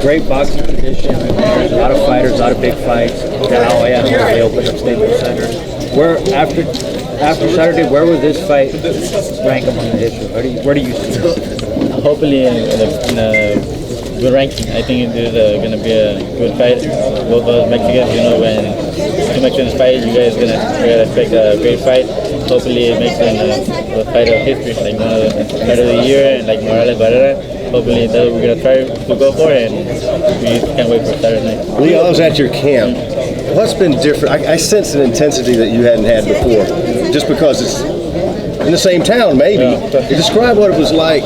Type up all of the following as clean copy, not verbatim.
great boxing tradition. There's a lot of fighters, a lot of big fights. Now, yeah, they opened up Staples Center. Where after Saturday, where will this fight rank among the history? Where do you see it? Hopefully in a good ranking. I think it is going to be a good fight. Both of us Mexicans, when two Mexicans fight, you guys going to expect a great fight. Hopefully it makes it a fight of history, like one of the fight of the year, and like Morales Barrera. Hopefully that's what we're going to try to go for, and we can't wait for Saturday night. Leo, I was at your camp. What's been different? I sense an intensity that you hadn't had before, just because it's in the same town, maybe. Yeah. Describe what it was like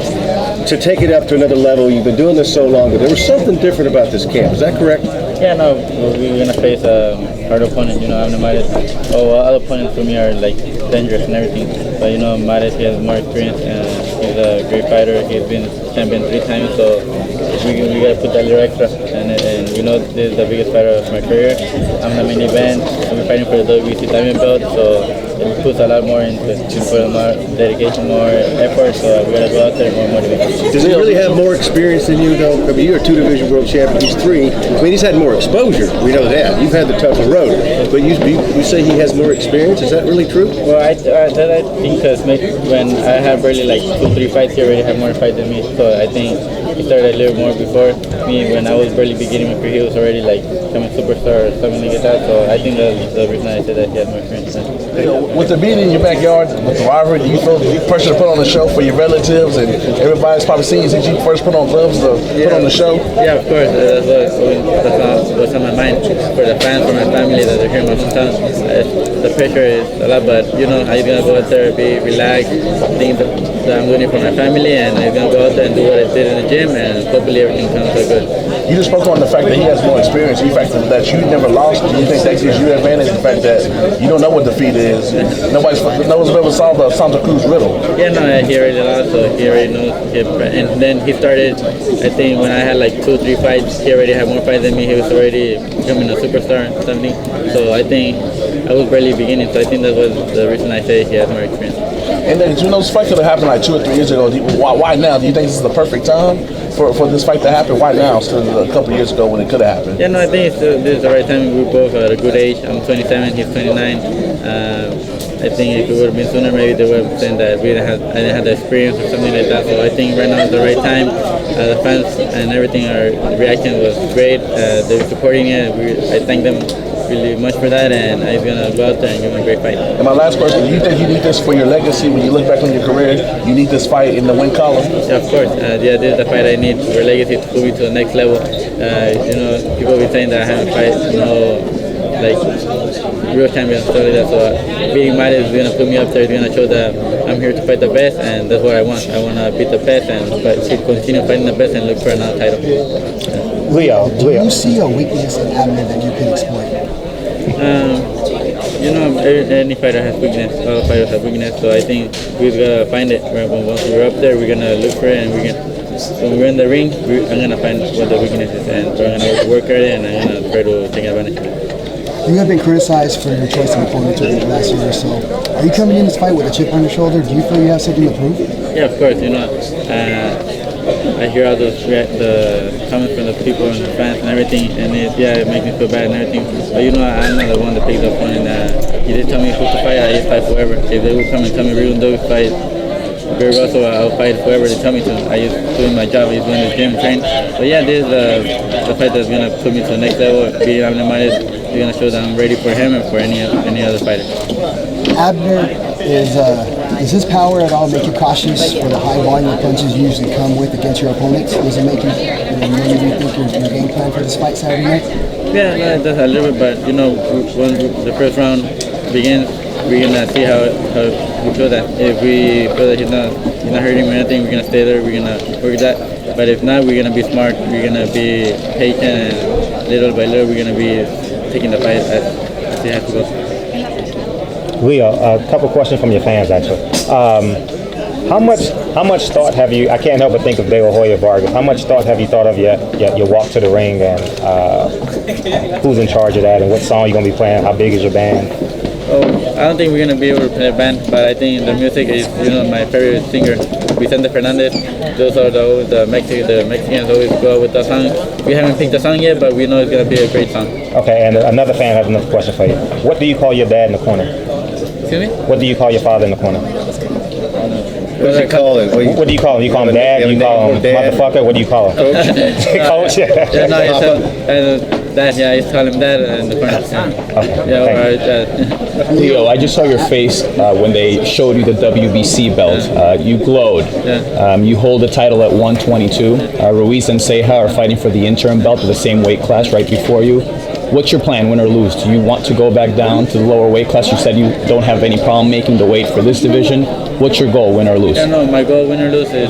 to take it up to another level. You've been doing this so long, but there was something different about this camp. Is that correct? Yeah, no, we're going to face a hard opponent. I'm the Mares. Other opponents for me are like dangerous and everything. But Mares, he has more experience and he's a great fighter. He's been champion 3 times, so we got to put that little extra. And this is the biggest fighter of my career. I'm the main event. I'm fighting for the WBC diamond belt, so it puts a lot more into put more dedication, more effort. So we got to go out there more motivated. Does he really have more experience than you, though? I mean, you're a 2-division world champion. He's 3. I mean, he's had more exposure. We know that. You've had the tougher road. But you say he has more experience. Is that really true? Well, I think because when I have barely like 2-3 fights, he already had more fights than me. So I think he started a little more before me. When I was barely beginning my career, he was already like becoming superstar or something like that. So I think that's the reason I said that he had more experience. With the being in your backyard, with the rivalry, do you feel the pressure to put on the show for your relatives and everybody's probably seen you since you first put on gloves to put on the show? Yeah, of course. That's what's on my mind. For the fans, for my family that are here in my hometown, the pressure is a lot, but I'm gonna go out there, be relaxed, think that I'm doing it for my family, and I'm gonna go out there and do what I did in the gym, and hopefully everything comes out good. You just spoke on the fact that he has more experience. The fact that you never lost. Do you think that gives you an advantage? The fact that you don't know what defeat is. No one's ever solved the Santa Cruz riddle. Yeah, no, he already lost, so he already knows. And then he started. I think when I had like 2-3 fights, he already had more fights than me. He was already becoming a superstar or something. So I think I was barely beginning. So I think that was the reason I say he has more experience. And then this fight could have happened like 2 or 3 years ago. Why now? Do you think this is the perfect time for this fight to happen? Why now instead of a couple of years ago when it could have happened? Yeah, no, I think this is the right time. We're both at a good age. I'm 27, he's 29. I think if it would have been sooner, maybe they would have said that I didn't have the experience or something like that. So I think right now is the right time. The fans and everything, our reaction was great. They're supporting it. I thank them really much for that, and I'm gonna go out there and give him a great fight. And my last question: do you think you need this for your legacy when you look back on your career? You need this fight in the win column? Yeah, of course. This is the fight I need for legacy to move me to the next level. People be saying that I haven't fight, like real champions, stuff like that. So beating Mares is gonna put me up there. It's gonna show that I'm here to fight the best, and that's what I want. I want to beat the best and continue fighting the best and look for another title. Leo, do you see a weakness in Abner that you can exploit? Any fighter has weakness. All fighters have weakness. So I think we just gotta find it. Once we're up there, we're gonna look for it, and when we're in the ring, I'm gonna find what the weakness is, and we're gonna work at it, and I'm gonna try to take advantage of it. You have been criticized for your choice of opponents over the last year or so. Are you coming in this fight with a chip on your shoulder? Do you feel you have something to prove? Yeah, of course. I hear all those the comments from the people and the fans and everything, and it makes me feel bad and everything. But I'm not the one that picks up on it. You just tell me who to fight, I just fight whoever. If they will come and tell me Rigondeaux fight Gary Russell, I'll fight whoever they tell me to. I just doing my job, I just going to the gym, train. But yeah, this is the fight that's gonna put me to the next level. Beating Abner Mares is gonna show that I'm ready for him and for any other fighter. Abner, does his power at all make you cautious for the high volume of punches you usually come with against your opponents? Does it make you maybe rethink your game plan for this fight Saturday night? Yeah, no, it does a little bit, but when the first round begins, we're gonna see how we feel that. If we feel that he's not hurting or anything, we're gonna stay there. We're gonna work that. But if not, we're gonna be smart. We're gonna be patient, and little by little, we're gonna be taking the fight as it has to go. Leo, a couple questions from your fans actually. How much thought have you? I can't help but think of De La Hoya Vargas. How much thought have you thought of your walk to the ring, and who's in charge of that, and what song you're gonna be playing? How big is your band? Oh, I don't think we're gonna be able to play a band, but I think the music is my favorite singer. Vicente Fernandez. Those are the Mexicans always go with the song. We haven't picked the song yet, but we know it's gonna be a great song. Okay, and another fan has another question for you. What do you call your dad in the corner? Excuse me? What do you call your father in the corner? What does he call it? What do you call him? You call him dad? You call him motherfucker? What do you call him? Coach? Coach? Yeah, no, dad. Yeah, I used to call him dad in the corner. Yeah, all right, dad. Leo, I just saw your face when they showed you the WBC belt. You glowed. Yeah. You hold the title at 122. Ruiz and Ceja are fighting for the interim belt of the same weight class right before you. What's your plan, win or lose? Do you want to go back down to the lower weight class? You said you don't have any problem making the weight for this division. What's your goal, win or lose? Yeah, no, my goal, win or lose, is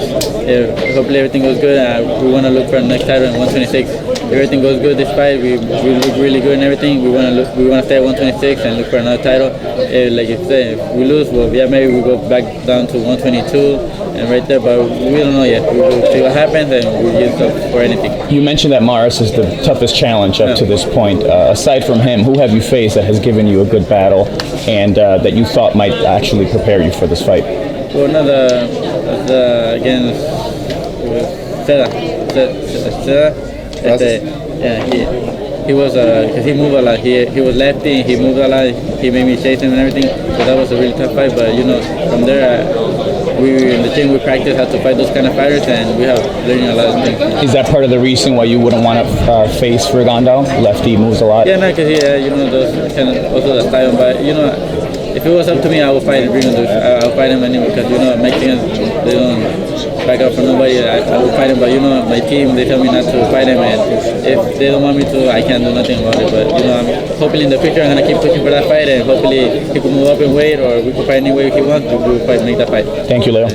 hopefully everything goes good. We want to look for the next title in 126. If everything goes good this fight, we look really good and everything. We want to stay at 126 and look for another title. Like you said, if we lose, well, yeah, maybe we go back down to 122 and right there, but we don't know yet. We will see what happens and we'll use up for anything. You mentioned that Maris is the toughest challenge up to this point. Aside from him, who have you faced that has given you a good battle and that you thought might actually prepare you for this fight? Well, again, Seda. He was, because he moved a lot. He was lefty, he moved a lot, he made me chase him and everything. So that was a really tough fight, but from there, we in the gym, we practice how to fight those kind of fighters, and we have learning a lot of things. Is that part of the reason why you wouldn't want to face Rigondeaux? Lefty moves a lot. Yeah, no, because those kind of also the style. But if it was up to me, I would fight Rigondeaux. I'll fight him anyway, because Mexicans, they don't back up for nobody. I would fight him, but my team, they tell me not to fight him, and if they don't want me to, I can't do nothing about it. But I'm hopefully in the future I'm gonna keep pushing for that fight, and hopefully he could move up in weight, or we could fight any way he wants to. We will fight, make that fight. Thank you, Leo.